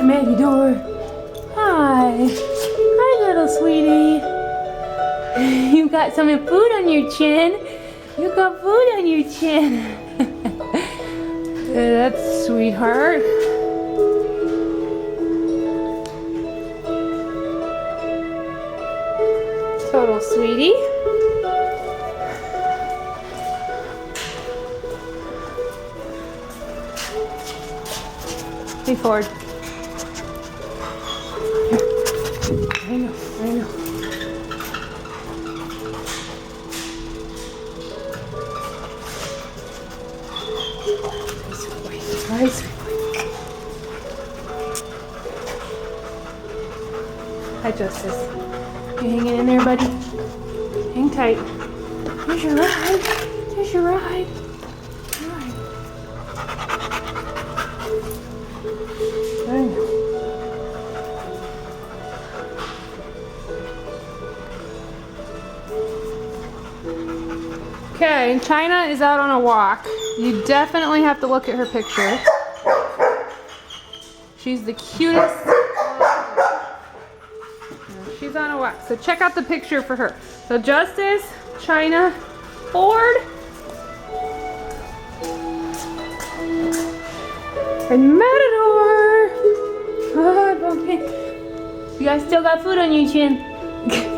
Hi, Matador. Hi. Hi, little sweetie. You got some food on your chin. You got food on your chin. That's sweetheart. Total sweetie. Hey, Ford. I know, I know. Hi, sweet boy. Hi, Justice. You hanging in there, buddy? Hang tight. Here's your ride. Here's your ride. Ride. I know. Okay, China is out on a walk. You definitely have to look at her picture. She's the cutest. She's on a walk. So check out the picture for her. So Justice, China, Ford, and Matador. Oh, okay. You guys still got food on your chin.